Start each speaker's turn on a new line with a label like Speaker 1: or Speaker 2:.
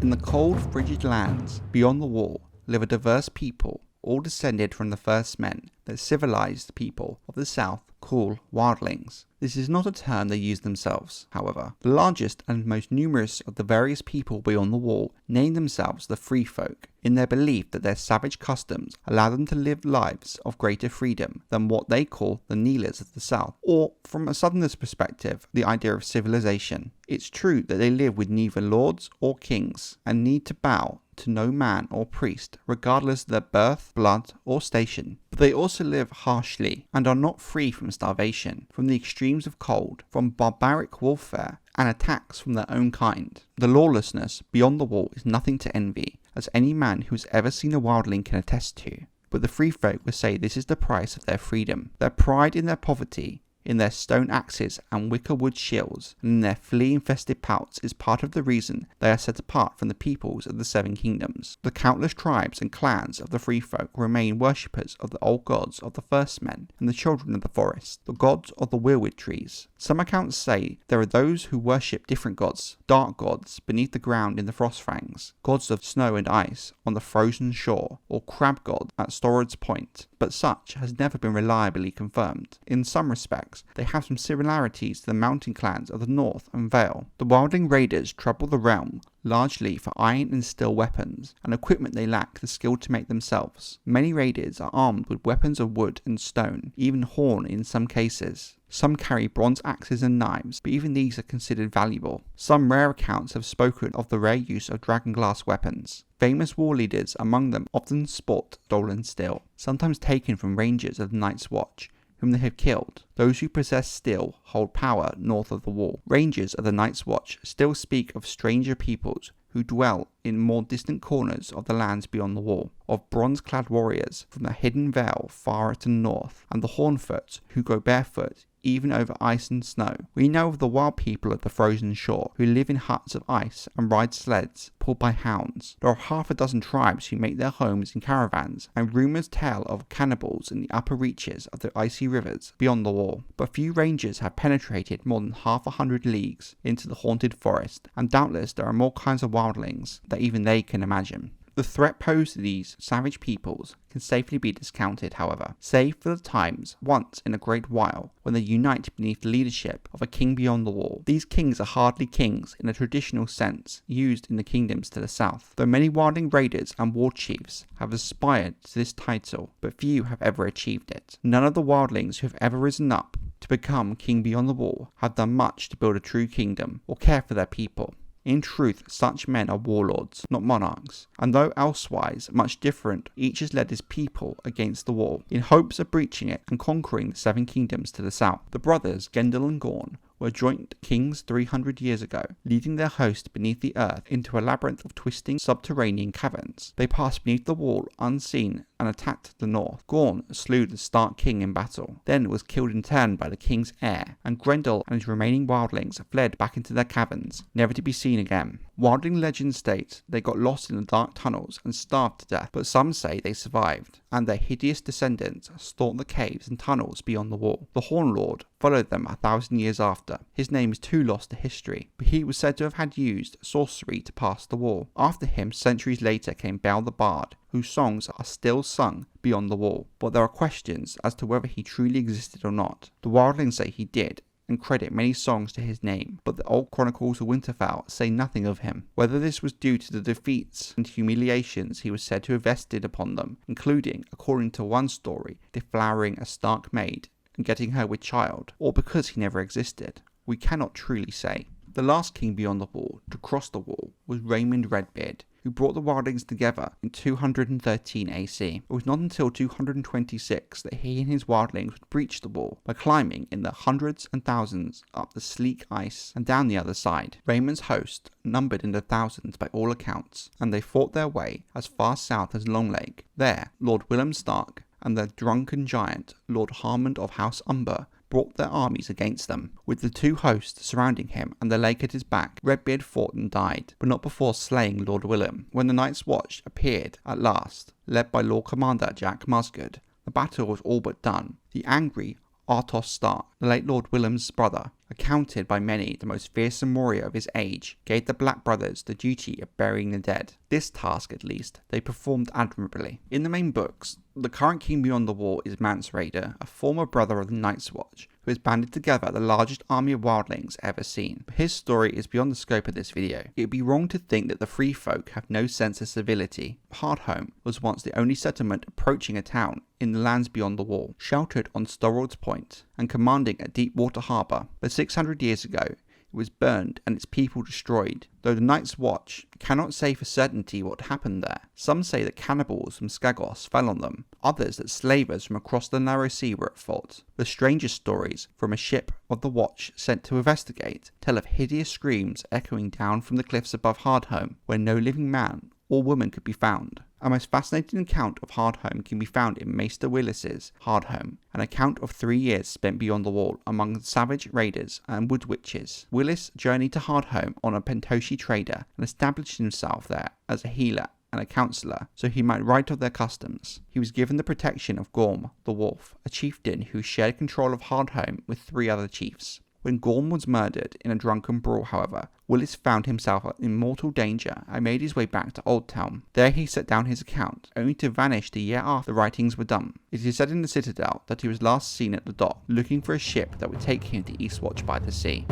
Speaker 1: In the cold, frigid lands beyond the wall live a diverse people, all descended from the first men that civilized people of the south call wildlings. This is not a term they use themselves, however. The largest and most numerous of the various people beyond the wall name themselves the Free Folk, in their belief that their savage customs allow them to live lives of greater freedom than what they call the Kneelers of the South, or, from a Southerner's perspective, the idea of civilization. It's true that they live with neither lords or kings, and need to bow to no man or priest, regardless of their birth, blood, or station. But they also live harshly, and are not free from starvation, from the extremes of cold, from barbaric warfare, and attacks from their own kind. The lawlessness beyond the wall is nothing to envy, as any man who has ever seen a wildling can attest to. But the Free Folk would say this is the price of their freedom. Their pride in their poverty, in their stone axes and wicker wood shields, and in their flea-infested pelts is part of the reason they are set apart from the peoples of the Seven Kingdoms. The countless tribes and clans of the Free Folk remain worshippers of the old gods of the First Men and the Children of the Forest, the gods of the weirwood trees. Some accounts say there are those who worship different gods, dark gods beneath the ground in the Frostfangs, gods of snow and ice on the frozen shore, or crab gods at Stored's Point, but such has never been reliably confirmed. In some respects, they have some similarities to the mountain clans of the North and Vale. The wildling raiders trouble the realm largely for iron and steel weapons, and equipment they lack the skill to make themselves. Many raiders are armed with weapons of wood and stone, even horn in some cases. Some carry bronze axes and knives, but even these are considered valuable. Some rare accounts have spoken of the rare use of dragonglass weapons. Famous war leaders among them often sport stolen steel, sometimes taken from rangers of the Night's Watch, whom they have killed. Those who possess steel hold power north of the wall. Rangers of the Night's Watch still speak of stranger peoples who dwell in more distant corners of the lands beyond the wall, of bronze-clad warriors from the hidden vale far to the north, and the Hornfoots who go barefoot even over ice and snow. We know of the wild people of the frozen shore who live in huts of ice and ride sleds pulled by hounds. There are half a dozen tribes who make their homes in caravans, and rumours tell of cannibals in the upper reaches of the icy rivers beyond the wall. But few rangers have penetrated more than 100 leagues into the haunted forest, and doubtless there are more kinds of wildlings that even they can imagine. The threat posed to these savage peoples can safely be discounted, however, save for the times once in a great while when they unite beneath the leadership of a king beyond the wall. These kings are hardly kings in a traditional sense used in the kingdoms to the south, though many wildling raiders and war chiefs have aspired to this title, but few have ever achieved it. None of the wildlings who have ever risen up to become king beyond the wall have done much to build a true kingdom or care for their people. In truth, such men are warlords, not monarchs, and though elsewise much different, each has led his people against the wall, in hopes of breaching it and conquering the Seven Kingdoms to the south. The brothers Gendel and Gorn were joint kings 300 years ago, leading their host beneath the earth into a labyrinth of twisting subterranean caverns. They passed beneath the wall unseen and attacked the north. Gorn slew the Stark king in battle, then was killed in turn by the king's heir, and Grendel and his remaining wildlings fled back into their caverns, never to be seen again. Wildling legends state they got lost in the dark tunnels and starved to death, but some say they survived, and their hideous descendants stalked the caves and tunnels beyond the wall. The Horn Lord followed them 1,000 years after. His name is too lost to history, but he was said to have had used sorcery to pass the wall. After him, centuries later, came Bel the Bard, whose songs are still sung beyond the wall, but there are questions as to whether he truly existed or not. The wildlings say he did, and credit many songs to his name, but the old chronicles of Winterfell say nothing of him. Whether this was due to the defeats and humiliations he was said to have vested upon them, including, according to one story, deflowering a Stark maid and getting her with child, or because he never existed, we cannot truly say. The last king beyond the wall to cross the wall was Raymond Redbeard, who brought the wildlings together in 213 AC. It was not until 226 that he and his wildlings would breach the wall by climbing in the hundreds and thousands up the sleek ice and down the other side. Raymond's host numbered in the thousands by all accounts, and they fought their way as far south as Longlake. There, Lord Willem Stark and the drunken giant Lord Harmond of House Umber brought their armies against them. With the two hosts surrounding him and the lake at his back, Redbeard fought and died, but not before slaying Lord Willem. When the Night's Watch appeared at last, led by Lord Commander Jack Musgood, the battle was all but done. The angry Artos Stark, the late Lord Willem's brother, accounted by many the most fearsome warrior of his age, gave the Black Brothers the duty of burying the dead. This task, at least, they performed admirably. In the main books, the current king beyond the wall is Mance Rayder, a former brother of the Night's Watch, who has banded together the largest army of wildlings ever seen. But his story is beyond the scope of this video. It would be wrong to think that the free folk have no sense of civility. Hardhome was once the only settlement approaching a town in the lands beyond the wall, sheltered on Storrod's Point and commanding a deep water harbour. But 600 years ago, it was burned and its people destroyed, though the Night's Watch cannot say for certainty what happened there. Some say that cannibals from Skagos fell on them, others that slavers from across the narrow sea were at fault. The strangest stories from a ship of the Watch sent to investigate tell of hideous screams echoing down from the cliffs above Hardhome, where no living man or woman could be found. A most fascinating account of Hardhome can be found in Maester Willis's Hardhome, an account of 3 years spent beyond the wall among savage raiders and wood witches. Willis journeyed to Hardhome on a Pentoshi trader and established himself there as a healer and a counsellor, so he might write of their customs. He was given the protection of Gorm, the Wolf, a chieftain who shared control of Hardhome with 3 other chiefs. When Gorm was murdered in a drunken brawl, however, Willis found himself in mortal danger and made his way back to Oldtown. There he set down his account, only to vanish the year after the writings were done. It is said in the Citadel that he was last seen at the dock, looking for a ship that would take him to Eastwatch by the Sea.